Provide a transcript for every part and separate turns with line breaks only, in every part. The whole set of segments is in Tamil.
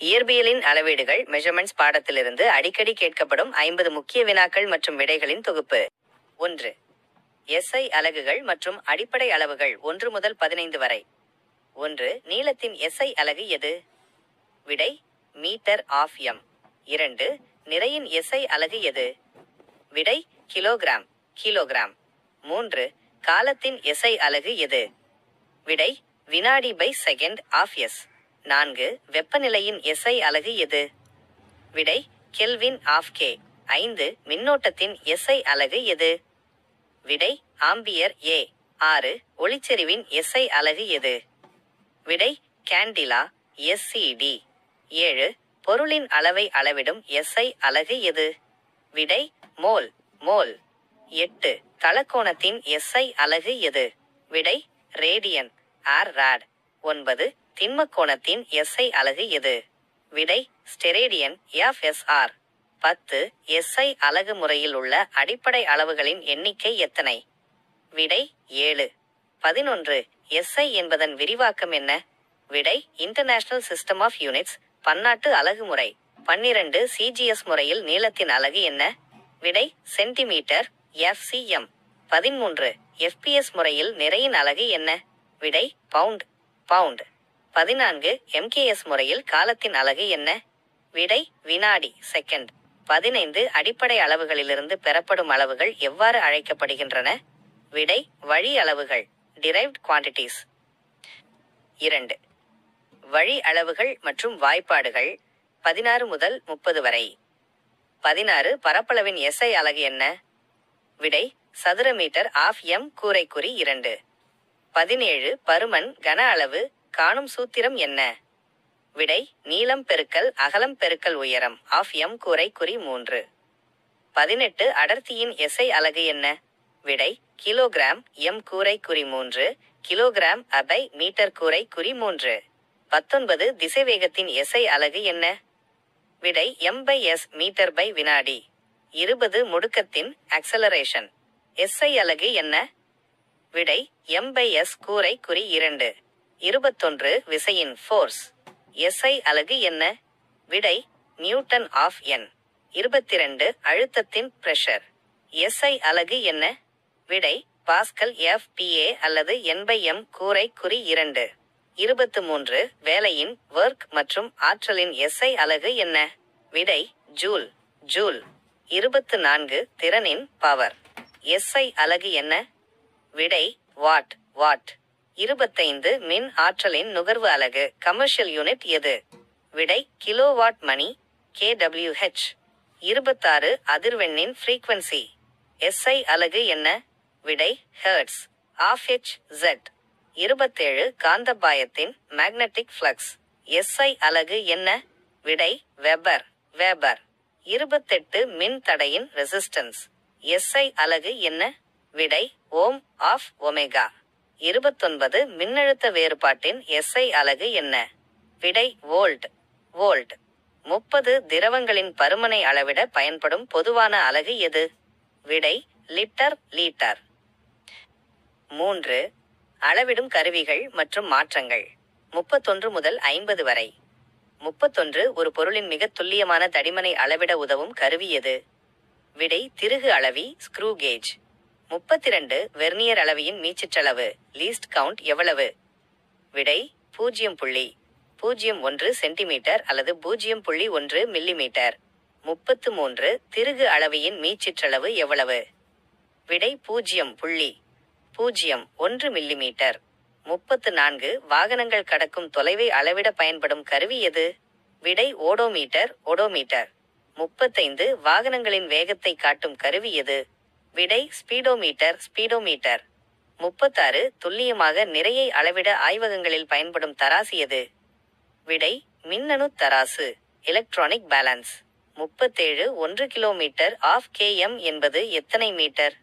இயற்பியலின் அளவீடுகள் மெஷர்மெண்ட்ஸ் பாடத்திலிருந்து அடிக்கடி கேட்கப்படும் 50 முக்கிய வினாக்கள் மற்றும் விடைகளின் தொகுப்பு. 1. SI அலகுகள் மற்றும் அடிப்படை அளவுகள் 1 முதல் 15 வரை. 1. நீளத்தின் SI அலகு எது? விடை மீட்டர் ஆஃப் எம். 2. நிறையின் SI அலகு எது? விடை கிலோகிராம் கிலோகிராம். 3. காலத்தின் SI அலகு எது? விடை வினாடி பை செகண்ட் ஆஃப் எஸ். 4. வெப்பநிலையின் SI அலகு எது? விடை கெல்வின் ஆஃப் கே. 5. மின்னோட்டத்தின் SI அலகு எது? விடை ஆம்பியர் ஏ. 6. ஒளிச்செறிவின் SI அலகு எது? விடை கேண்டிலா SCD. 7. பொருளின் அளவை அளவிடும் SI அலகு எது? விடை மோல் மோல். 8. தலக்கோணத்தின் SI அலகு எது? விடை ரேடியன் ராட். 9. திண்மக்கோணத்தின் SI அலகு எது? விடை ஸ்டெரேடியன் FSR. 10. SI அலகு முறையில் உள்ள அடிப்படை அளவுகளின் எண்ணிக்கை எத்தனை? விடை 7. 11. SI என்பதன் விரிவாக்கம் என்ன? விடை இன்டர்நேஷனல் சிஸ்டம் ஆஃப் யூனிட்ஸ், பன்னாட்டு அலகு முறை. 12. CGS முறையில் நீளத்தின் அலகு என்ன? விடை சென்டிமீட்டர் FCM. 13. FPS முறையில் நிறையின் அலகு என்ன? விடை பவுண்ட் பவுண்ட். 14. MKS முறையில் காலத்தின் அலகு என்ன? விடை வினாடி செகண்ட். 15. அடிப்படை அளவுகளிலிருந்து பெறப்படும் அளவுகள் எவ்வாறு அழைக்கப்படுகின்றன? விடை வழி அளவுகள் derived quantities. 2. வழி அளவுகள் மற்றும் வாய்ப்பாடுகள் 16 முதல் 30 வரை. 16. பரப்பளவின் SI அலகு என்ன? விடை சதுர மீட்டர் ஆஃப் எம் கூரைக்குறி 2. 17. பருமன் கன அளவு காணும் சூத்திரம் என்ன? விடை நீளம் பெருக்கல் அகலம் பெருக்கல் உயரம் ஆஃப் எம் கூரைக்குறி 3. 18. அடர்த்தியின் SI அலகு என்ன? விடை kilogram M கூரைக்குறி 3, kilogram Abhay metre கூரைக்குறி 3. 19. திசைவேகத்தின் SI அலகு என்ன? விடை M/s மீட்டர் பை வினாடி. 20. முடுக்கத்தின் ஆக்சலரேஷன் SI அலகு என்ன? விடை M/s கூரைக்குறி 2. 21. விசையின் ஃபோர்ஸ் SI அலகு என்ன? விடை நியூட்டன் ஆஃப் என். 22. அழுத்தத்தின் பிரஷர் SI அலகு என்ன? விடை பாஸ்கல் FPa அல்லது N/m கூரைக்குறி 2. 23. வேலையின் ஒர்க் மற்றும் ஆற்றலின் SI அலகு என்ன? விடை ஜூல் ஜூல். 24. திறனின் பவர் SI அலகு என்ன? விடை வாட் வாட். 25. மின் ஆற்றலின் நுகர்வு அலகு கமர்ஷியல் யூனிட் எது? விடை கிலோவாட் மணி kWh. 26. அதிர்வெண்ணின் ஃப்ரீக்வன்சி SI அலகு என்ன? விடை ஹெர்ட்ஸ் ஆஃப் HZ. 27. காந்தபாயத்தின் மேக்னெட்டிக் ஃப்ளக்ஸ் SI அலகு என்ன? விடை வெபர் வெபர். 28. மின் தடையின் ரெசிஸ்டன்ஸ் SI அலகு என்ன? விடை ஓம் ஆஃப் ஒமேகா. 29. மின்னழுத்த வேறுபாட்டின் SI அலகு என்ன? விடை வோல்ட் வோல்ட். 30. திரவங்களின் பருமனை அளவிட பயன்படும் பொதுவான அலகு எது? விடை லிட்டர் லீட்டர். 3. அளவிடும் கருவிகள் மற்றும் மாற்றங்கள் 31 முதல் 50 வரை. 31. ஒரு பொருளின் மிக துல்லியமான தடிமனை அளவிட உதவும் கருவி எது? விடை திருகு அளவி ஸ்க்ரூ கேஜ். 32. வெர்னியர் அளவியின் மீச்சிற்றளவு லீஸ்ட் கவுண்ட் எவ்வளவு? விடை 0.01 சென்டிமீட்டர் அல்லது 0.1 மில்லிமீட்டர். 33. திருகு அளவியின் மீச்சிற்றளவு எவ்வளவு? விடை 0.01 மில்லிமீட்டர். 34. வாகனங்கள் கடக்கும் தொலைவை அளவிட பயன்படும் கருவி எது? விடை ஓடோமீட்டர் ஓடோமீட்டர். 35. வாகனங்களின் வேகத்தை காட்டும் கருவி எது? விடை ஸ்பீடோமீட்டர் ஸ்பீடோமீட்டர். 36. துல்லியமாக நிறையை அளவிட ஆய்வகங்களில் பயன்படும் தராசு எது? விடை மின்னணு தராசு electronic balance. 37. 1 kilometre of km என்பது எத்தனை மீட்டர்?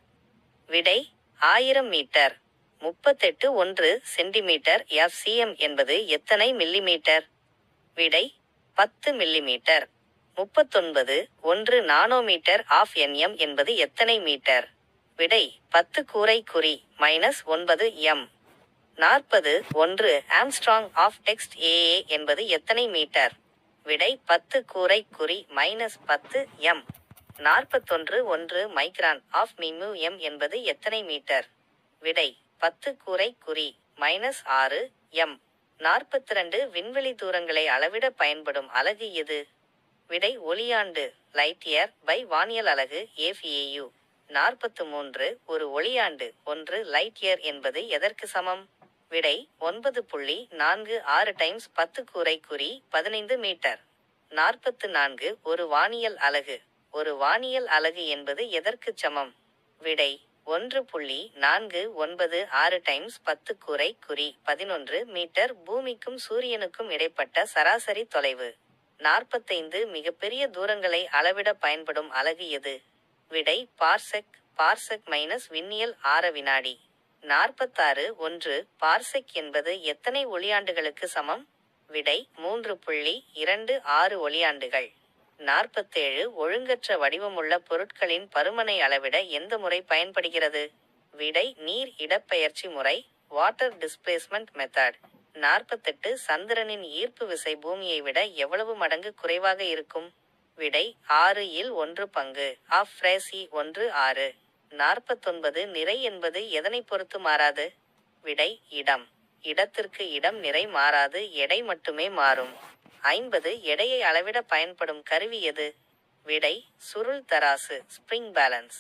விடை 1000 மீட்டர். 38. 1 சென்டிமீட்டர் FCM என்பது எத்தனை மில்லிமீட்டர்? விடை 10 மில்லிமீட்டர். 39. 1 நானோமீட்டர் ஆஃப் nm என்பது எத்தனை மீட்டர்? விடை 10 கூரைக்குறி -9 m. 40. 1 angstrom of text AA என்பது எத்தனை மீட்டர்? விடை 10 கூரை குறி -10 எம். 41 1 மைக்ரான் ஆஃப் மிமு எம் என்பது எத்தனை மீட்டர்? விடை 10 கூரை குறி -6 எம். 42 விண்வெளி தூரங்களை அளவிட பயன்படும் அலகு எது? விடை ஒளியாண்டு லைட் இயர் பை வானியல் அலகு AFAU. 43 ஒரு ஒளியாண்டு 1 லைட் இயர் என்பது எதற்கு சமம்? விடை 9.46 டைம்ஸ் 10 கூரை குறி 15 மீட்டர். 44 ஒரு வானியல் அலகு. ஒரு வானியல் அலகு என்பது எதற்குச் சமம்? விடை 1.496 டைம்ஸ் 10 கூரை குறி 11 மீட்டர். பூமிக்கும் சூரியனுக்கும் இடைப்பட்ட சராசரி தொலைவு. 45 மிகப்பெரிய தூரங்களை அளவிட பயன்படும் அலகு எது? விடை பார்செக். பார்செக் மைனஸ் விண்ணியல் ஆர வினாடி. 46 1 பார்செக் என்பது எத்தனை ஒளியாண்டுகளுக்கு சமம்? விடை 3.26 ஒளியாண்டுகள். 47 ஒழுங்கற்ற வடிவமுள்ள பொருட்களின் பருமனை அளவிட எந்த முறை பயன்படுகிறது? விடை நீர் இடப்பெயர்ச்சி முறை வாட்டர் டிஸ்பிளேஸ்மெண்ட் மெத்தட். 48 சந்திரனின் ஈர்ப்பு விசை பூமியை விட எவ்வளவு மடங்கு குறைவாக இருக்கும்? விடை 1/6 பங்கு ஆஃப் ஃப்ரேசி 1/6. 49 நிறை என்பது எதனை பொறுத்து மாறாது? விடை இடம். இடத்திற்கு இடம் நிறை மாறாது, எடை மட்டுமே மாறும். 50 எடையை அளவிட பயன்படும் கருவி எது? விடை சுருள் தராசு ஸ்ப்ரிங் பேலன்ஸ்.